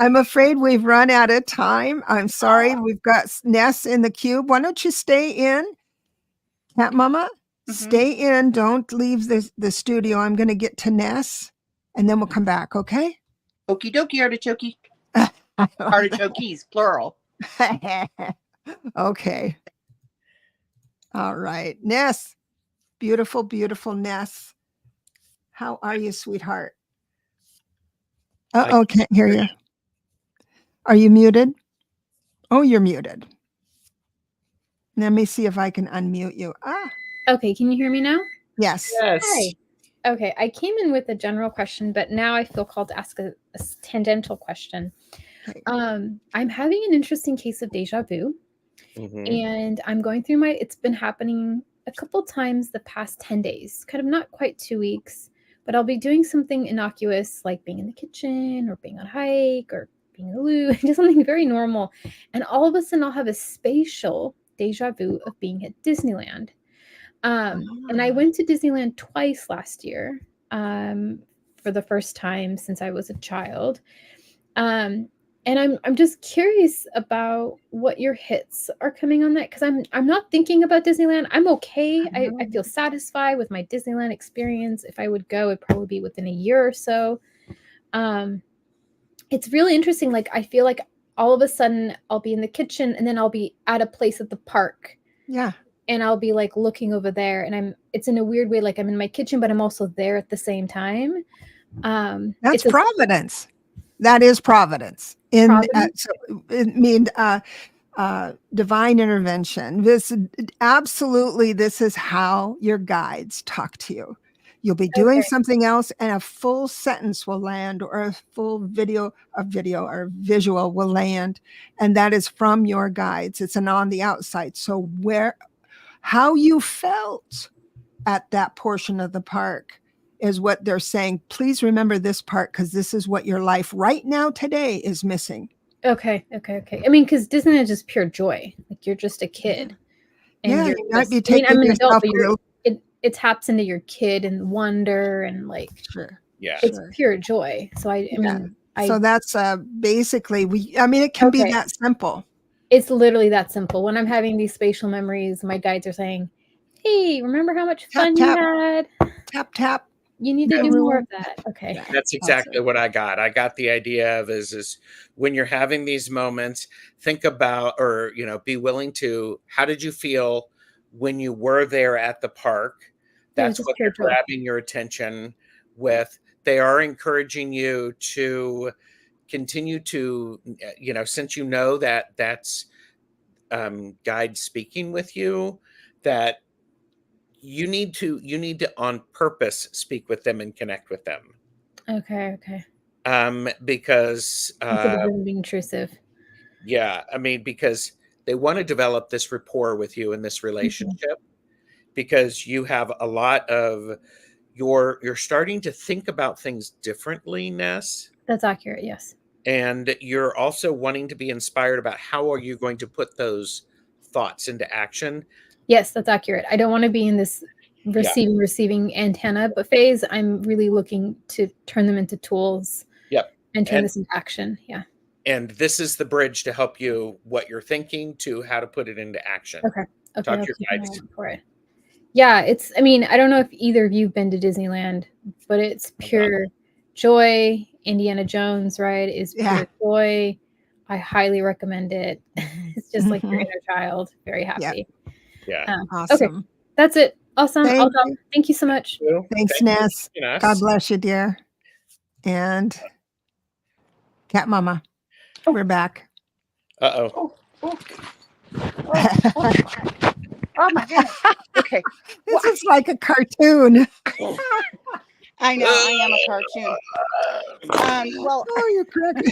I'm afraid we've run out of time. I'm sorry. We've got Ness in the cube. Why don't you stay in? Cat Mama, stay in. Don't leave the studio. I'm going to get to Ness and then we'll come back. Okay. Okie dokie, artichoke. Artichokes, plural. Okay. All right. Ness. Beautiful, beautiful Ness. How are you, sweetheart? Uh-oh, can't hear you. Are you muted? Oh, you're muted. Let me see if I can unmute you. Okay, can you hear me now? Yes. Hi. Okay, I came in with a general question, but now I feel called to ask a tangential question. Okay. I'm having an interesting case of deja vu, and I'm going through it's been happening a couple times the past 10 days, kind of not quite 2 weeks, but I'll be doing something innocuous like being in the kitchen or being on a hike or being in the loo, just something very normal. And all of a sudden I'll have a spatial deja vu of being at Disneyland. And I went to Disneyland twice last year for the first time since I was a child. And I'm just curious about what your hits are coming on that, because I'm not thinking about Disneyland. I'm okay. I feel satisfied with my Disneyland experience. If I would go, it'd probably be within a year or so. It's really interesting. Like, I feel like all of a sudden I'll be in the kitchen and then I'll be at a place at the park. Yeah. And I'll be like looking over there, and it's in a weird way, like I'm in my kitchen, but I'm also there at the same time. That's providence. That is providence. Divine intervention. This is how your guides talk to you. You'll be doing something else, and a full sentence will land, or a full video or visual will land, and that is from your guides. It's on the outside. So how you felt at that portion of the park is what they're saying. Please remember this part, because this is what your life right now today is missing. Okay. I mean, because Disneyland is just pure joy. Like, you're just a kid. And you might be taking I'm an adult, but it taps into your kid and wonder and like, it's pure joy. So so that's basically it can be that simple. It's literally that simple. When I'm having these spatial memories, my guides are saying, hey, remember how much fun you had? Tap, tap. You need to do more of that. Okay. That's exactly what I got. I got the idea of is when you're having these moments, think about, or, be willing to, how did you feel when you were there at the park? That's what they're grabbing your attention with. They are encouraging you to continue to, since you know that that's guide speaking with you, that you need to on purpose speak with them and connect with them. Okay. Because instead of being intrusive. Yeah, because they want to develop this rapport with you in this relationship, because you have a lot of you're starting to think about things differently, Ness. That's accurate. Yes. And you're also wanting to be inspired about how are you going to put those thoughts into action. Yes, that's accurate. I don't want to be in this receiving antenna, but phase. I'm really looking to turn them into tools. Yep. And turn this into action. Yeah. And this is the bridge to help you what you're thinking to how to put it into action. Okay. Okay. Talk to your guides. For it. Yeah, it's, I mean, I don't know if either of you've been to Disneyland, but it's pure joy. Indiana Jones, right, is pure joy. I highly recommend it. It's just like your inner child, very happy. Yeah. Awesome. Okay, that's it. Awesome. Thank you so much. Thanks, Ness. God bless you, dear. And Cat Mama, we're back. Oh my goodness. Okay. This is like a cartoon. I know, I am a cartoon. Well, you're correct.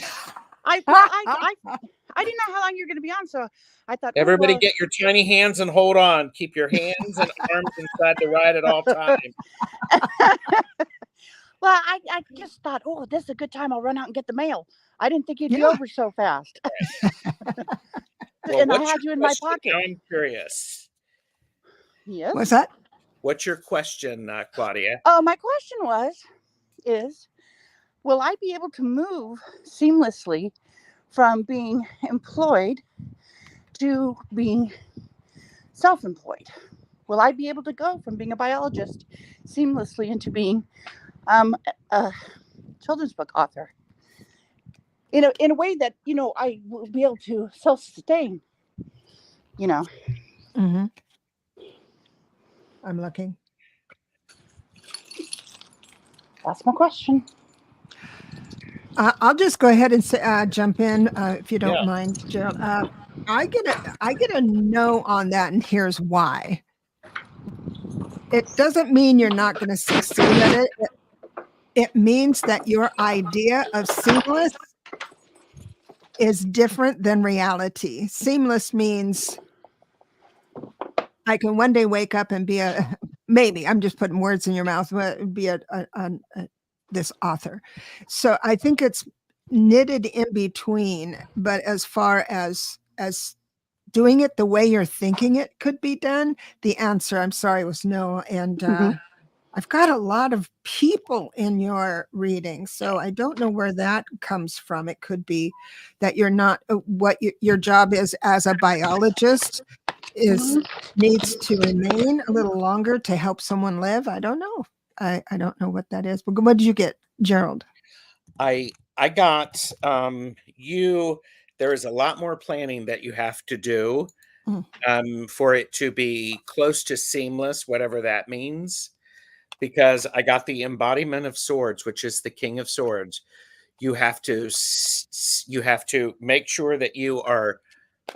I didn't know how long you're going to be on, so I thought everybody get your tiny hands and hold on. Keep your hands and arms inside the ride at all times. Well, I just thought, oh, this is a good time. I'll run out and get the mail. I didn't think you'd be over so fast. Well, and I had you in my pocket. Now I'm curious. Yes. What's that? What's your question, Claudia? Oh, my question is, will I be able to move seamlessly from being employed to being self-employed? Will I be able to go from being a biologist seamlessly into being a children's book author? In a way that, I will be able to self-sustain, Mm-hmm. I'm looking. That's my question. I'll just go ahead and say, jump in if you don't mind, Gerald. I get a no on that, and here's why. It doesn't mean you're not going to succeed at it. It means that your idea of seamless is different than reality. Seamless means I can one day wake up and be maybe I'm just putting words in your mouth, but be this author. So I think it's knitted in between, but as far as doing it the way you're thinking it could be done, the answer, I'm sorry, was no. And I've got a lot of people in your reading, so I don't know where that comes from. It could be that you're not what your job is as a biologist needs to remain a little longer to help someone live. I don't know. I don't know what that is. But what did you get, Gerald? I got there is a lot more planning that you have to do for it to be close to seamless, whatever that means. Because I got the embodiment of swords, which is the King of Swords. You have to make sure that you are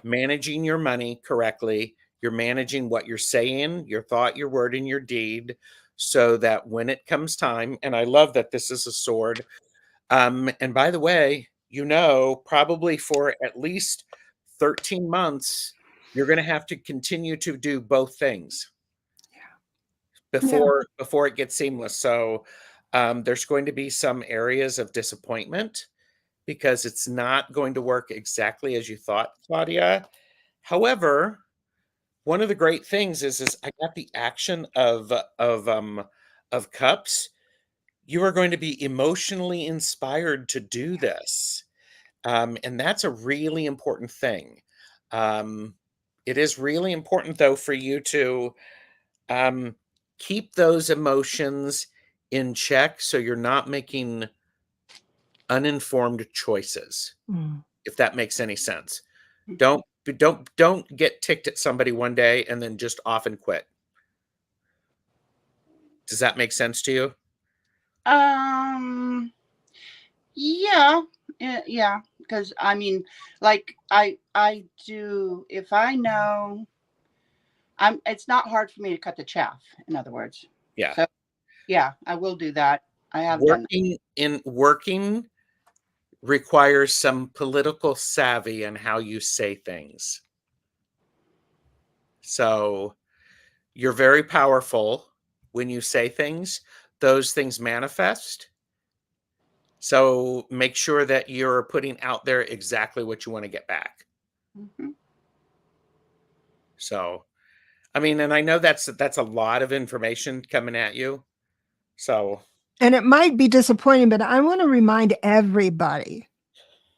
managing your money correctly. You're managing what you're saying, your thought, your word, and your deed, so that when it comes time, and I love that this is a sword. And by the way, probably for at least 13 months, you're going to have to continue to do both things before it gets seamless. So there's going to be some areas of disappointment because it's not going to work exactly as you thought, Claudia. However, one of the great things is I got the action of cups. You are going to be emotionally inspired to do this. And that's a really important thing. It is really important, though, for you to keep those emotions in check so you're not making uninformed choices, if that makes any sense. Don't get ticked at somebody one day and then just off and quit. Does that make sense to you? Yeah, because I mean, like I do, if I know, it's not hard for me to cut the chaff, in other words. Yeah. So, yeah, I will do that. I have working requires some political savvy in how you say things. So you're very powerful when you say things, those things manifest. So make sure that you're putting out there exactly what you want to get back. Mhm. So, I mean, and I know that's a lot of information coming at you. So, And it might be disappointing, but I want to remind everybody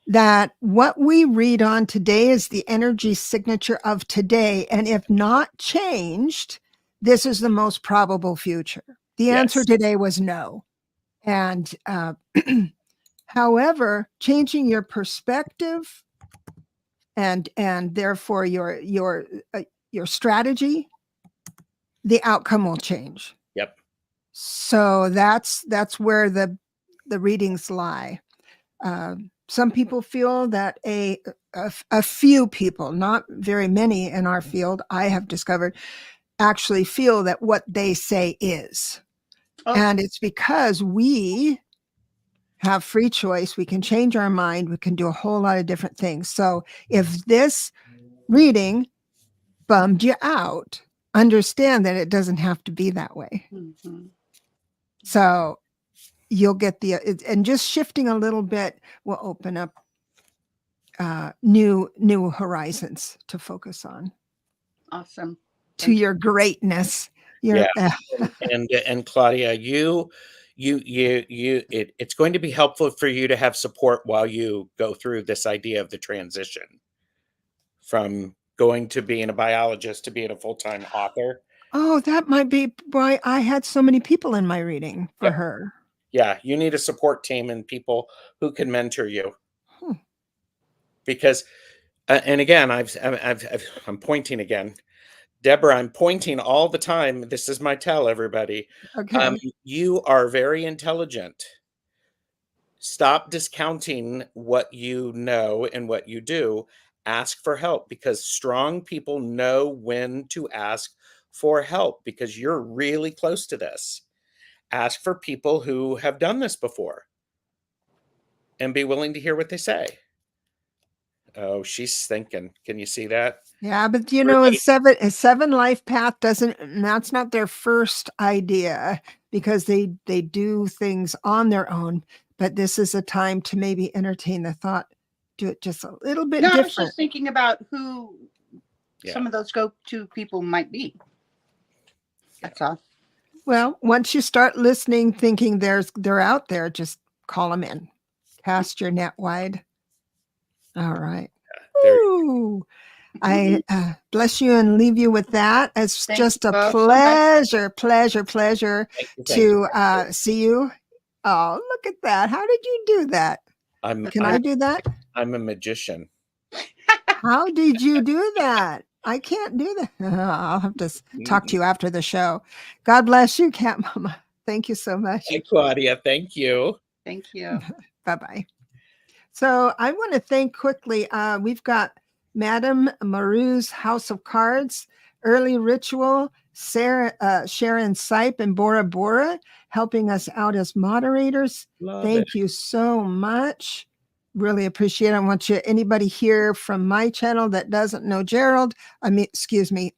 that what we read on today is the energy signature of today. And if not changed, this is the most probable future. The answer yes. today was no. And however, changing your perspective and therefore your strategy, the outcome will change. Yep. So that's where the readings lie. Some people feel that a few people, not very many in our field, I have discovered, actually feel that what they say is. Oh. And it's because we have free choice. We can change our mind. We can do a whole lot of different things. So if this reading bummed you out, understand that it doesn't have to be that way. Mhm. So you'll get and just shifting a little bit will open up new horizons to focus on, Awesome. to Thank you. your greatness. Yeah. And Claudia, it's going to be helpful for you to have support while you go through this idea of the transition from going to being a biologist to being a full-time author. Oh, that might be why I had so many people in my reading for Yep. her. Yeah, you need a support team and people who can mentor you. Hmm. Because, and again, I'm pointing again. Deborah, I'm pointing all the time. This is my tell, everybody. Okay. You are very intelligent. Stop discounting what you know and what you do. Ask for help, because strong people know when to ask for help, because you're really close to this. Ask for people who have done this before and be willing to hear what they say. Oh, she's thinking. Can you see that? Yeah, but you know, a seven life path that's not their first idea, because they do things on their own. But this is a time to maybe entertain the thought, do it just a little bit No, I was different. just thinking about who Yeah. some of those go-to people might be. That's all. Well, once you start listening, thinking they're out there, just call them in. Cast your net wide. All right. There Ooh. I bless you and leave you with that. It's Thank just you a both so much. pleasure to see you. Oh, look at that. How did you do that? Can I do that? I'm a magician. How did you do that? I can't do that. I'll have to talk to you after the show. God bless you, Cat Mama. Thank you so much. Hey, Claudia, thank you. Thank you. Bye-bye. So I want to thank quickly, we've got Madame Maru's House of Cards, Early Ritual, Sarah, Sharon Sipe, and Bora Bora helping us out as moderators. Thank you so much. Really appreciate it. I want you, anybody here from my channel that doesn't know Gerald, excuse me,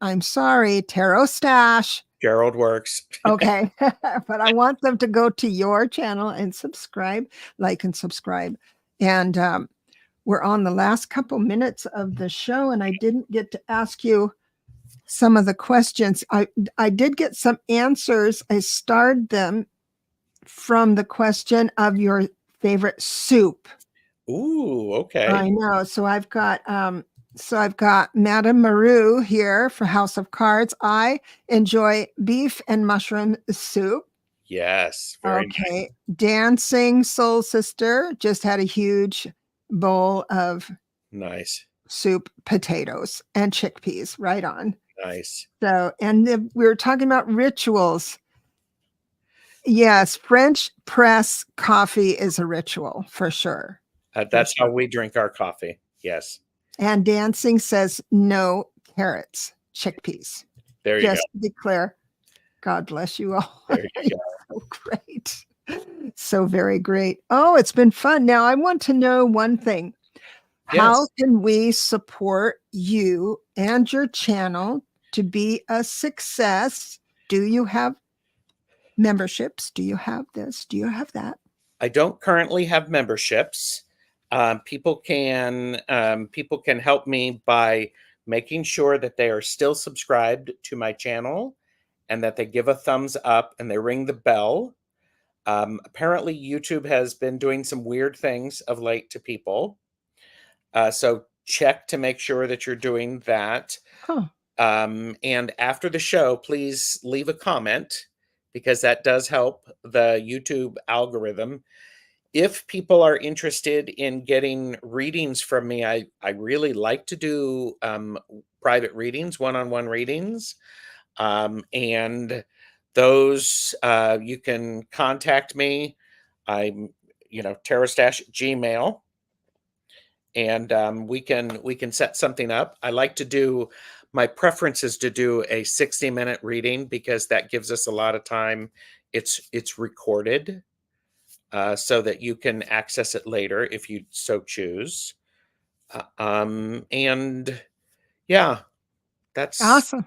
I'm sorry, TarotStache. Gerald works. Okay. But I want them to go to your channel and subscribe, like and subscribe. And we're on the last couple minutes of the show, and I didn't get to ask you some of the questions. I did get some answers. I starred them from the question of your favorite soup. Ooh, okay. I know. So I've got Madame Maru here for House of Cards. I enjoy beef and mushroom soup. Yes. Very Okay. nice. Dancing Soul Sister just had a huge bowl of Nice. soup, potatoes, and chickpeas. Right on. Nice. So, and we were talking about rituals. Yes, French press coffee is a ritual for sure. That's how we drink our coffee. Yes. And dancing says no carrots, chickpeas. There you Just to be clear, God bless you all. go. There you go. So great. So very great. Oh, it's been fun. Now I want to know one thing. How Yes. can we support you and your channel to be a success? Do you have memberships. Do you have this? Do you have that? I don't currently have memberships. People can help me by making sure that they are still subscribed to my channel and that they give a thumbs up and they ring the bell. Apparently, YouTube has been doing some weird things of late to people. So check to make sure that you're doing that. Huh. And after the show, please leave a comment because that does help the YouTube algorithm. If people are interested in getting readings from me, I really like to do private readings, one-on-one readings. And those, you can contact me. I'm, TarotStache at Gmail. And we can set something up. I like to do, my preference is to do a 60-minute reading because that gives us a lot of time. It's recorded. So that you can access it later if you so choose. And yeah, that's Awesome.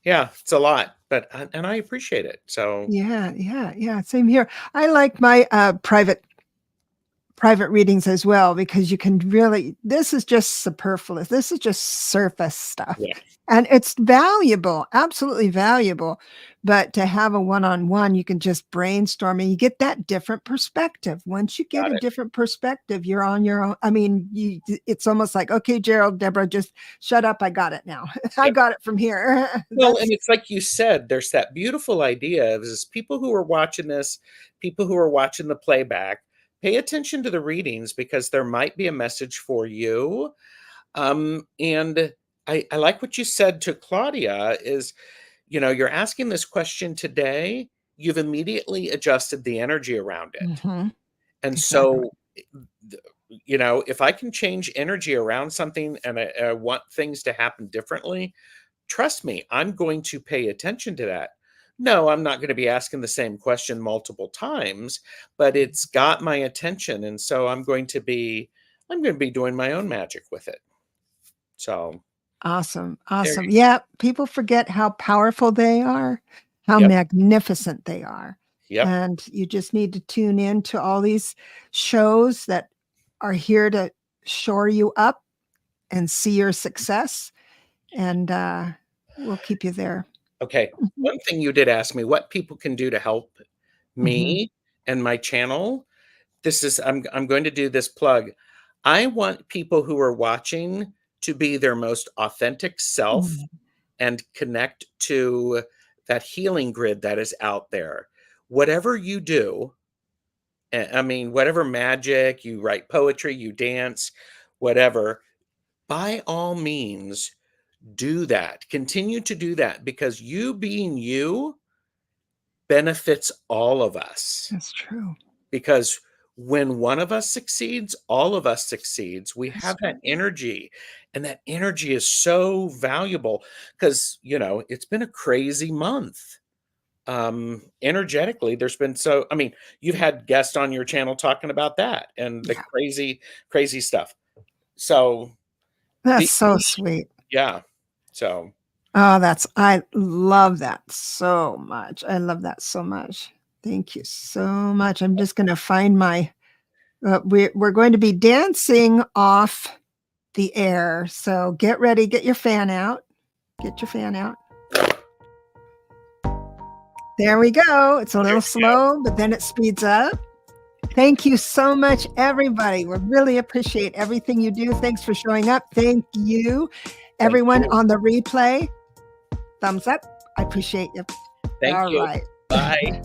Yeah, it's a lot, but and I appreciate it. So Yeah. Same here. I like my private readings as well, because you can really, this is just superfluous. This is just surface stuff. Yeah. And it's valuable, absolutely valuable. But to have a one-on-one, you can just brainstorm and you get that different perspective. Once you get a different perspective, you're on your own. I mean, it's almost like, okay, Gerald, Debra, just shut up. I got it now. I got it from here. Well, and it's like you said, there's that beautiful idea of this, people who are watching this, people who are watching the playback, pay attention to the readings because there might be a message for you. And I like what you said to Claudia is, you're asking this question today, you've immediately adjusted the energy around it. Mm-hmm. And Exactly. so, if I can change energy around something and I want things to happen differently, trust me, I'm going to pay attention to that. No, I'm not going to be asking the same question multiple times, but it's got my attention. And so I'm going to be doing my own magic with it. So Awesome. Yeah. People forget how powerful they are, how Yep. magnificent they are. Yep. And you just need to tune in to all these shows that are here to shore you up and see your success. And we'll keep you there. Okay. One thing you did ask me, what people can do to help me and my channel. I'm going to do this plug. I want people who are watching to be their most authentic self and connect to that healing grid that is out there. Whatever you do, I mean, whatever magic, you write poetry, you dance, whatever, by all means, do that. Continue to do that because you being you benefits all of us. That's true. Because when one of us succeeds, all of us succeeds. We have that energy, and that energy is so valuable because, it's been a crazy month. Energetically, there's been you've had guests on your channel talking about that and the crazy stuff. So that's so sweet. Yeah. So. I love that so much. I love that so much. Thank you so much. I'm just going to find my, we're going to be dancing off the air. So get ready, get your fan out. Get your fan out. There we go. It's a little slow, but then it speeds up. Thank you so much, everybody. We really appreciate everything you do. Thanks for showing up. Thank you. Everyone on the replay, thumbs up. I appreciate you. Thank you. All right. Bye.